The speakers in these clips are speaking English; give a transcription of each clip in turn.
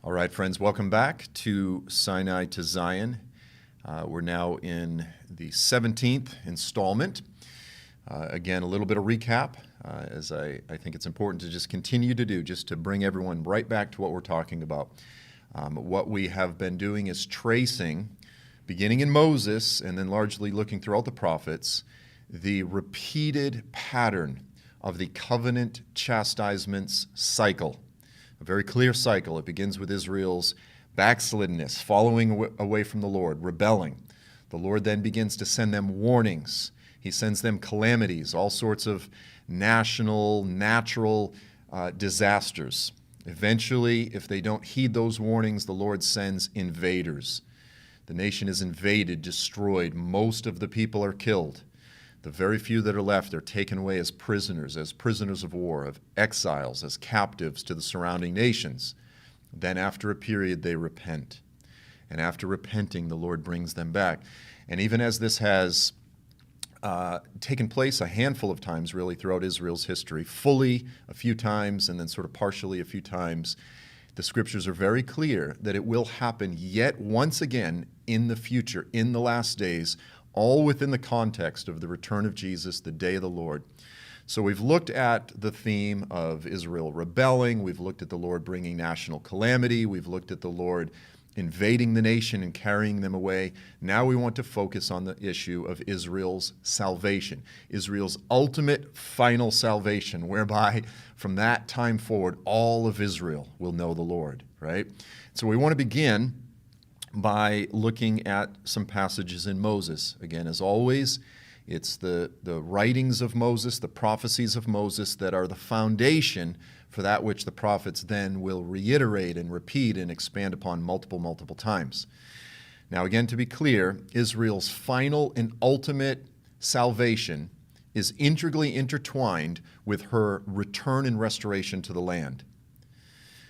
All right, friends, welcome back to Sinai to Zion. We're now in the 17th installment. Again, a little bit of recap, as I think it's important to just continue to do, just to bring everyone right back to what we're talking about. What we have been doing is tracing, beginning in Moses and then largely looking throughout the prophets, the repeated pattern of the covenant chastisements cycle. A very clear cycle. It begins with Israel's backsliddenness, following away from the Lord, rebelling. The Lord then begins to send them warnings. He sends them calamities, all sorts of national, natural disasters. Eventually, if they don't heed those warnings, the Lord sends invaders. The nation is invaded, destroyed. Most of the people are killed. The very few that are left are taken away as prisoners of war, of exiles, as captives to the surrounding nations. Then after a period, they repent. And after repenting, the Lord brings them back. And even as this has taken place a handful of times, really, throughout Israel's history, fully a few times and then sort of partially a few times, the scriptures are very clear that it will happen yet once again in the future, in the last days, all within the context of the return of Jesus, the day of the Lord. So we've looked at the theme of Israel rebelling. We've looked at the Lord bringing national calamity. We've looked at the Lord invading the nation and carrying them away. Now we want to focus on the issue of Israel's salvation, Israel's ultimate final salvation, whereby from that time forward, all of Israel will know the Lord, right? So we want to begin by looking at some passages in Moses. Again, as always, it's the writings of Moses, the prophecies of Moses that are the foundation for that which the prophets then will reiterate and repeat and expand upon multiple times. Now, again, to be clear, Israel's final and ultimate salvation is integrally intertwined with her return and restoration to the land.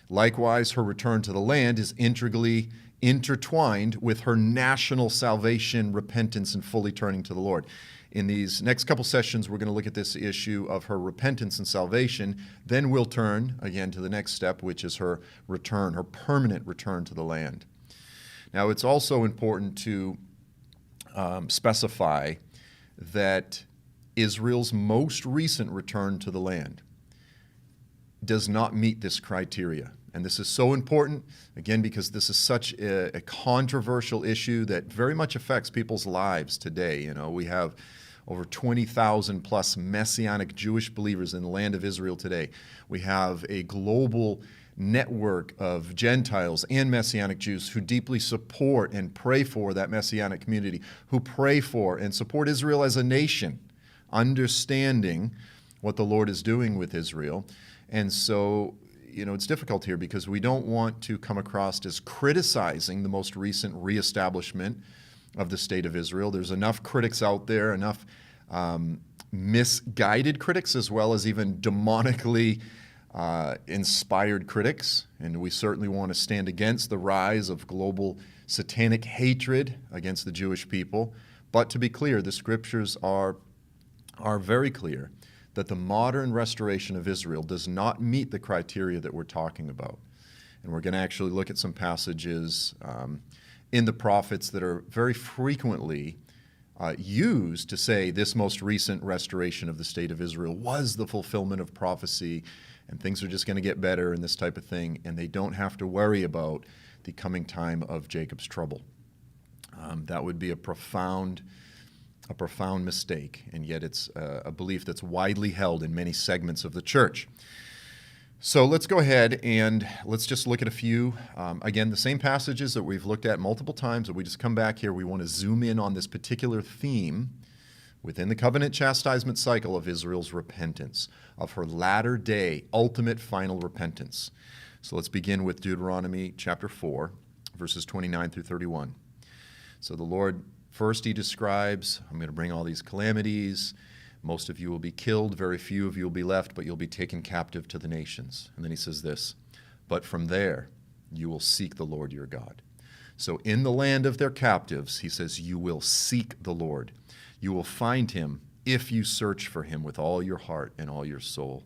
Likewise, her return to the land is integrally intertwined with her national salvation, repentance, and fully turning to the Lord. In these next couple sessions, we're going to look at this issue of her repentance and salvation. Then we'll turn again to the next step, which is her return, her permanent return to the land. Now, it's also important to specify that Israel's most recent return to the land does not meet this criteria. And this is so important, again, because this is such a controversial issue that very much affects people's lives today. You know, we have over 20,000 plus Messianic Jewish believers in the land of Israel today. We have a global network of Gentiles and Messianic Jews who deeply support and pray for that Messianic community, who pray for and support Israel as a nation, understanding what the Lord is doing with Israel. And so, you know, it's difficult here because we don't want to come across as criticizing the most recent reestablishment of the state of Israel. There's enough critics out there, enough misguided critics, as well as even demonically inspired critics. And we certainly want to stand against the rise of global satanic hatred against the Jewish people. But to be clear, the scriptures are very clear that the modern restoration of Israel does not meet the criteria that we're talking about. And we're going to actually look at some passages in the prophets that are very frequently used to say this most recent restoration of the state of Israel was the fulfillment of prophecy, and things are just going to get better and this type of thing, and they don't have to worry about the coming time of Jacob's trouble. That would be a profound mistake, and yet it's a belief that's widely held in many segments of the church. So let's go ahead and let's just look at a few, again, the same passages that we've looked at multiple times, but we just come back here. We want to zoom in on this particular theme within the covenant chastisement cycle of Israel's repentance, of her latter day, ultimate final repentance. So let's begin with Deuteronomy chapter 4, verses 29 through 31. So the Lord, first he describes, I'm going to bring all these calamities. Most of you will be killed. Very few of you will be left, but you'll be taken captive to the nations. And then he says this, but from there you will seek the Lord your God. So in the land of their captives, he says, you will seek the Lord. You will find him if you search for him with all your heart and all your soul.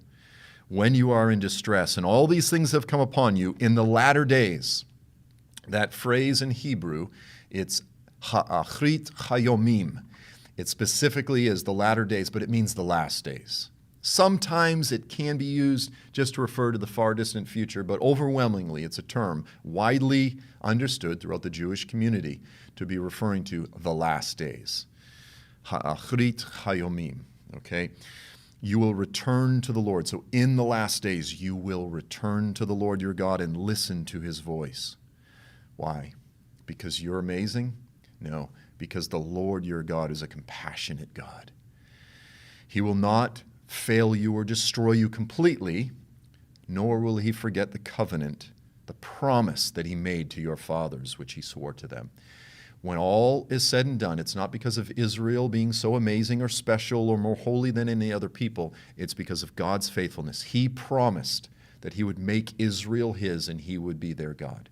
when you are in distress, and all these things have come upon you in the latter days. That phrase in Hebrew, it's ha'achrit hayomim. It specifically is the latter days, but it means the last days. Sometimes it can be used just to refer to the far distant future, but overwhelmingly it's a term widely understood throughout the Jewish community to be referring to the last days. Ha'achrit hayomim, okay? You will return to the Lord. So in the last days, you will return to the Lord your God and listen to his voice. Why? Because you're amazing? No, because the Lord your God is a compassionate God. He will not fail you or destroy you completely, nor will he forget the covenant, the promise that he made to your fathers, which he swore to them. When all is said and done, it's not because of Israel being so amazing or special or more holy than any other people. It's because of God's faithfulness. He promised that he would make Israel his and he would be their God.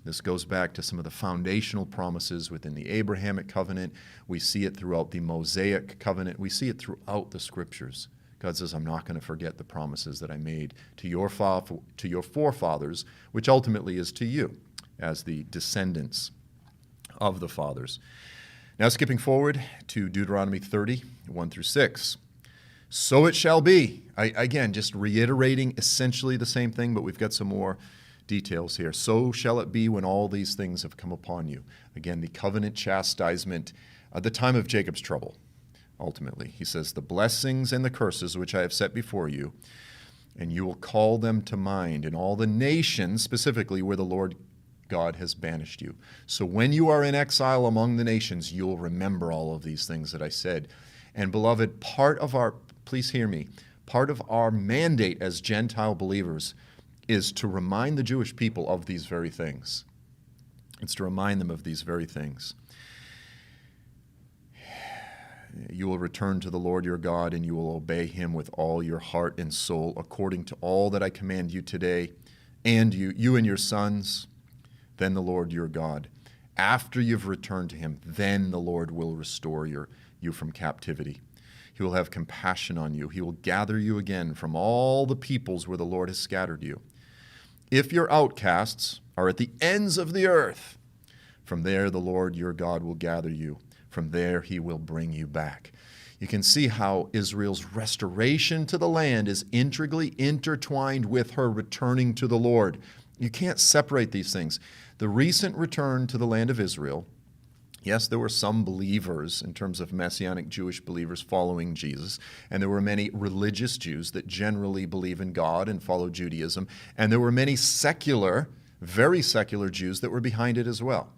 This goes back to some of the foundational promises within the Abrahamic covenant. We see it throughout the Mosaic covenant. We see it throughout the scriptures. God says, I'm not going to forget the promises that I made to your forefathers, which ultimately is to you as the descendants of the fathers. Now skipping forward to Deuteronomy 30, 1 through 6. So it shall be. Again, just reiterating essentially the same thing, but we've got some more details here. So shall it be when all these things have come upon you. Again, the covenant chastisement at the time of Jacob's trouble. Ultimately, he says, the blessings and the curses which I have set before you, and you will call them to mind in all the nations, specifically where the Lord God has banished you. So when you are in exile among the nations, you'll remember all of these things that I said. And beloved, please hear me, part of our mandate as Gentile believers is to remind the Jewish people of these very things. It's to remind them of these very things. You will return to the Lord your God, and you will obey him with all your heart and soul, according to all that I command you today, and you and your sons. Then the Lord your God, after you've returned to him, then the Lord will restore you from captivity. He will have compassion on you. He will gather you again from all the peoples where the Lord has scattered you. If your outcasts are at the ends of the earth, from there the Lord your God will gather you. From there he will bring you back. You can see how Israel's restoration to the land is integrally intertwined with her returning to the Lord. You can't separate these things. The recent return to the land of Israel, yes, there were some believers in terms of Messianic Jewish believers following Jesus, and there were many religious Jews that generally believe in God and follow Judaism, and there were many secular, very secular Jews that were behind it as well.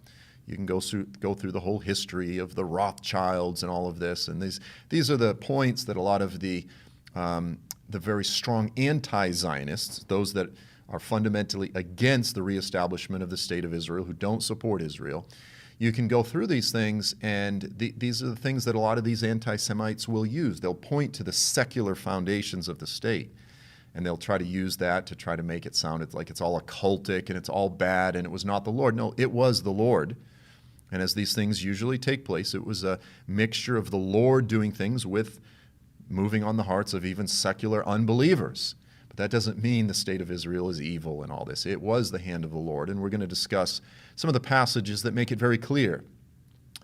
You can go through the whole history of the Rothschilds and all of this, and these are the points that a lot of the very strong anti-Zionists, those that are fundamentally against the reestablishment of the state of Israel, who don't support Israel, you can go through these things, and these are the things that a lot of these anti-Semites will use. They'll point to the secular foundations of the state, and they'll try to use that to try to make it sound like it's all occultic and it's all bad and it was not the Lord. No, it was the Lord. And as these things usually take place, it was a mixture of the Lord doing things with moving on the hearts of even secular unbelievers. But that doesn't mean the state of Israel is evil and all this. It was the hand of the Lord, and we're going to discuss some of the passages that make it very clear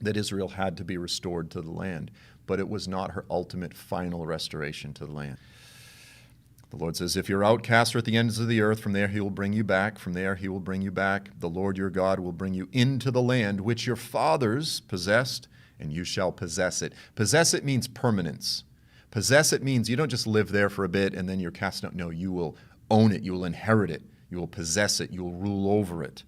that Israel had to be restored to the land, but it was not her ultimate final restoration to the land. The Lord says, if your outcasts are at the ends of the earth, from there he will bring you back. From there he will bring you back. The Lord your God will bring you into the land which your fathers possessed, and you shall possess it. Possess it means permanence. Possess it means you don't just live there for a bit and then you're cast out. No, you will own it. You will inherit it. You will possess it. You will rule over it.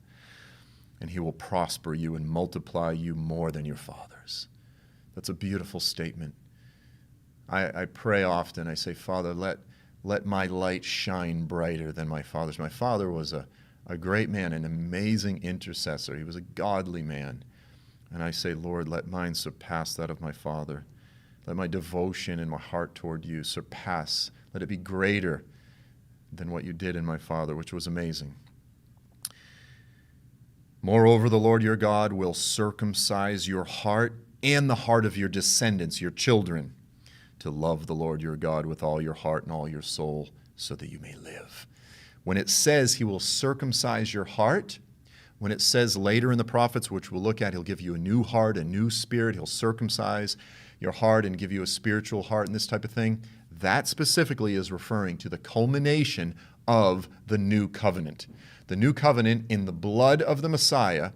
And he will prosper you and multiply you more than your fathers. That's a beautiful statement. I pray often. I say, Father, let my light shine brighter than my father's. My father was a great man, an amazing intercessor. He was a godly man. And I say, Lord, let mine surpass that of my father. Let my devotion and my heart toward you surpass. Let it be greater than what you did in my father, which was amazing. Moreover, the Lord your God will circumcise your heart and the heart of your descendants, your children, to love the Lord your God with all your heart and all your soul so that you may live. When it says he will circumcise your heart, when it says later in the prophets, which we'll look at, he'll give you a new heart, a new spirit, he'll circumcise your heart and give you a spiritual heart and this type of thing, that specifically is referring to the culmination of the new covenant. The new covenant in the blood of the Messiah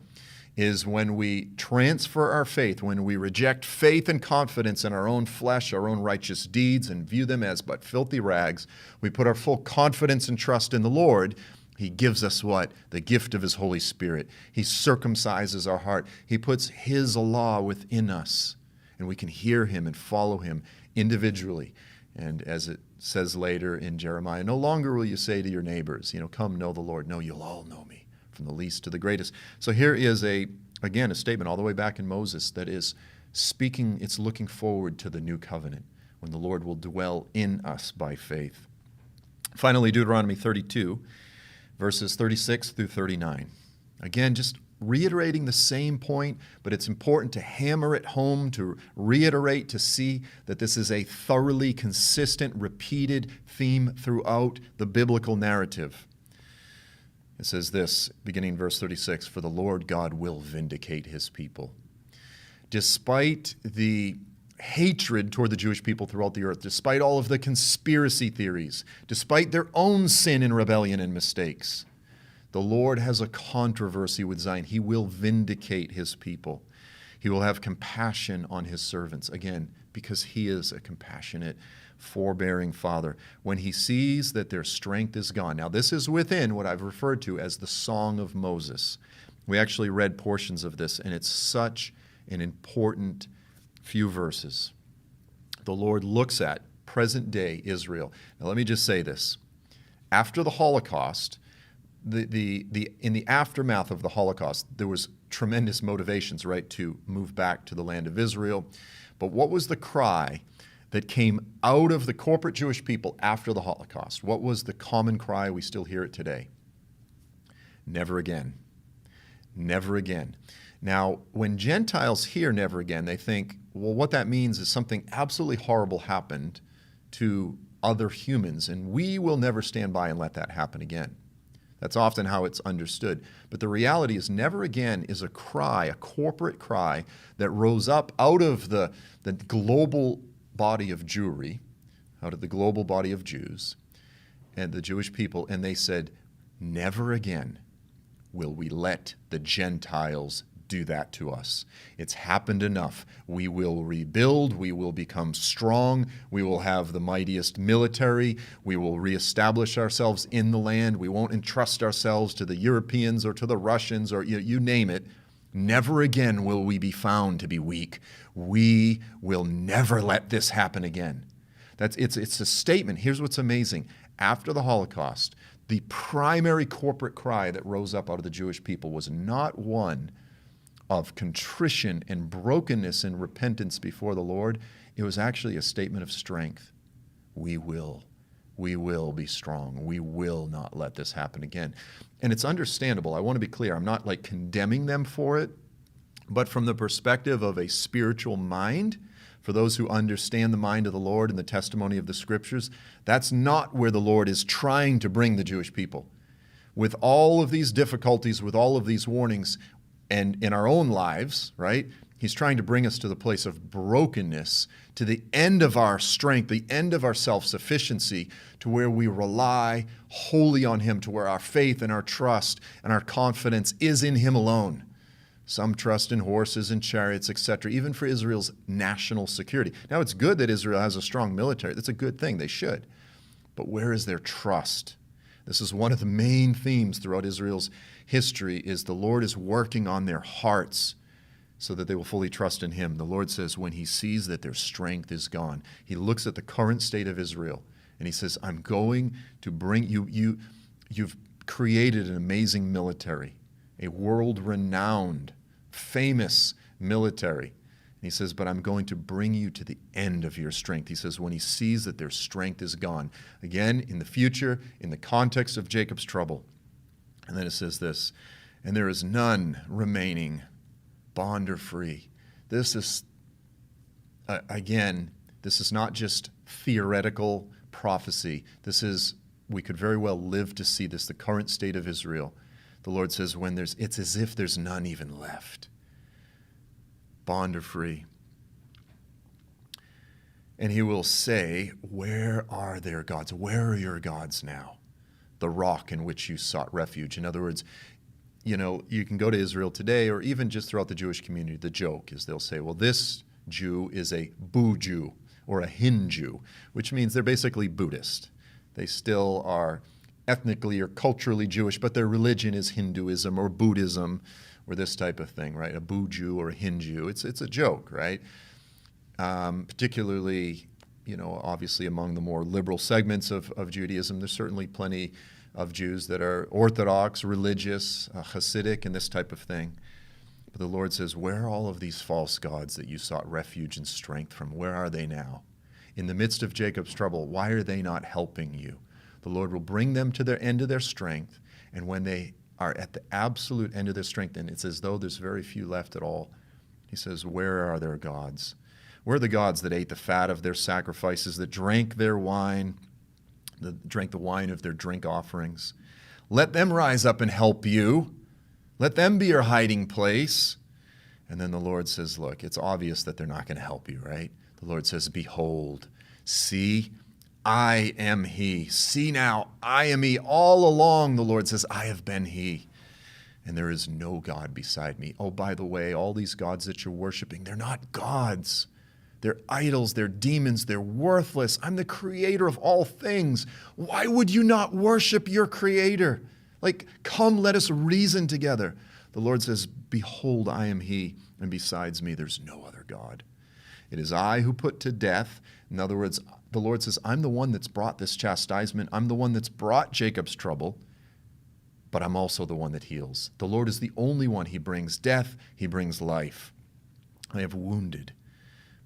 is when we transfer our faith, when we reject faith and confidence in our own flesh, our own righteous deeds, and view them as but filthy rags. We put our full confidence and trust in the Lord. He gives us what? The gift of his Holy Spirit. He circumcises our heart. He puts his law within us, and we can hear him and follow him individually. And as it says later in Jeremiah, no longer will you say to your neighbors, come know the Lord. No, you'll all know me, from the least to the greatest. So here is again, a statement all the way back in Moses that is speaking, it's looking forward to the new covenant when the Lord will dwell in us by faith. Finally, Deuteronomy 32, verses 36 through 39. Again, just reiterating the same point, but it's important to hammer it home, to reiterate, to see that this is a thoroughly consistent, repeated theme throughout the biblical narrative. It says this, beginning in verse 36, "For the Lord God will vindicate his people." Despite the hatred toward the Jewish people throughout the earth, despite all of the conspiracy theories, despite their own sin and rebellion and mistakes, the Lord has a controversy with Zion. He will vindicate his people. He will have compassion on his servants. Again, because he is a compassionate, forbearing Father. When he sees that their strength is gone. Now, this is within what I've referred to as the Song of Moses. We actually read portions of this, and it's such an important few verses. The Lord looks at present-day Israel. Now, let me just say this. After the Holocaust, in the aftermath of the Holocaust, there was tremendous motivations, right, to move back to the land of Israel. But what was the cry that came out of the corporate Jewish people after the Holocaust? What was the common cry? We still hear it today. Never again. Never again. Now, when Gentiles hear never again, they think, well, what that means is something absolutely horrible happened to other humans, and we will never stand by and let that happen again. That's often how it's understood. But the reality is never again is a cry, a corporate cry that rose up out of the global body of Jewry, out of the global body of Jews and the Jewish people, and they said, never again will we let the Gentiles do that to us. It's happened enough. We will rebuild. We will become strong. We will have the mightiest military. We will reestablish ourselves in the land. We won't entrust ourselves to the Europeans or to the Russians or you name it. Never again will we be found to be weak. We will never let this happen again. It's a statement. Here's what's amazing. After the Holocaust, the primary corporate cry that rose up out of the Jewish people was not one of contrition and brokenness and repentance before the Lord. It was actually a statement of strength. We will be strong. We will not let this happen again. And it's understandable. I want to be clear. I'm not condemning them for it, but from the perspective of a spiritual mind, for those who understand the mind of the Lord and the testimony of the Scriptures, that's not where the Lord is trying to bring the Jewish people. With all of these difficulties, with all of these warnings, and in our own lives, right, he's trying to bring us to the place of brokenness, to the end of our strength, the end of our self-sufficiency, to where we rely wholly on him, to where our faith and our trust and our confidence is in him alone. Some trust in horses and chariots, etc., even for Israel's national security. Now, it's good that Israel has a strong military. That's a good thing. They should. But where is their trust? This is one of the main themes throughout Israel's history, is the Lord is working on their hearts so that they will fully trust in him. The Lord says when he sees that their strength is gone, he looks at the current state of Israel and he says, I'm going to bring you've created an amazing military, a world-renowned, famous military. And he says, but I'm going to bring you to the end of your strength. He says, when he sees that their strength is gone. Again, in the future, in the context of Jacob's trouble. And then it says this, and there is none remaining, bond or free. This is, again, this is not just theoretical prophecy. This is we could very well live to see this, the current state of Israel. The Lord says, it's as if there's none even left, bond or free. And he will say, where are their gods? Where are your gods now? The rock in which you sought refuge. In other words, you can go to Israel today, or even just throughout the Jewish community, the joke is they'll say, well, this Jew is a Boo Jew or a Hin Jew, which means they're basically Buddhist. They still are ethnically or culturally Jewish, but their religion is Hinduism or Buddhism or this type of thing, right? A Boo Jew or a Hin Jew. It's a joke, right? Particularly, obviously among the more liberal segments of Judaism, there's certainly plenty of Jews that are Orthodox, religious, Hasidic, and this type of thing. But the Lord says, where are all of these false gods that you sought refuge and strength from? Where are they now? In the midst of Jacob's trouble, why are they not helping you? The Lord will bring them to their end of their strength, and when they are at the absolute end of their strength, and it's as though there's very few left at all, he says, where are their gods? Where are the gods that ate the fat of their sacrifices, that drank their wine, that drank the wine of their drink offerings? Let them rise up and help you. Let them be your hiding place. And then the Lord says, look, it's obvious that they're not going to help you, right? The Lord says, behold, see, I am he. See now, I am he. All along, the Lord says, I have been he. And there is no God beside me. Oh, by the way, all these gods that you're worshiping, they're not gods. They're idols, they're demons, they're worthless. I'm the creator of all things. Why would you not worship your creator? Come, let us reason together. The Lord says, behold, I am he, and besides me, there's no other God. It is I who put to death. In other words, the Lord says, I'm the one that's brought this chastisement. I'm the one that's brought Jacob's trouble, but I'm also the one that heals. The Lord is the only one. He brings death, he brings life. I have wounded,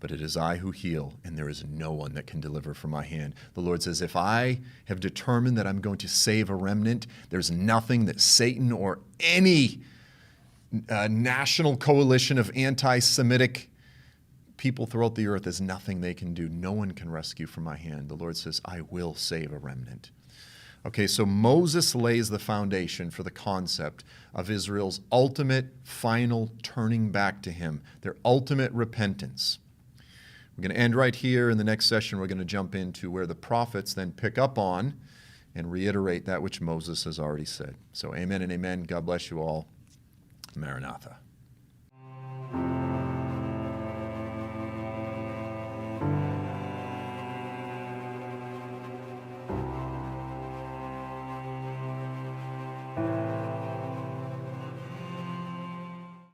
but it is I who heal, and there is no one that can deliver from my hand. The Lord says, if I have determined that I'm going to save a remnant, there's nothing that Satan or any national coalition of anti-Semitic people throughout the earth, there's nothing they can do. No one can rescue from my hand. The Lord says, I will save a remnant. Okay, so Moses lays the foundation for the concept of Israel's ultimate, final turning back to him, their ultimate repentance. We're going to end right here. In the next session, we're going to jump into where the prophets then pick up on and reiterate that which Moses has already said. So amen and amen. God bless you all. Maranatha.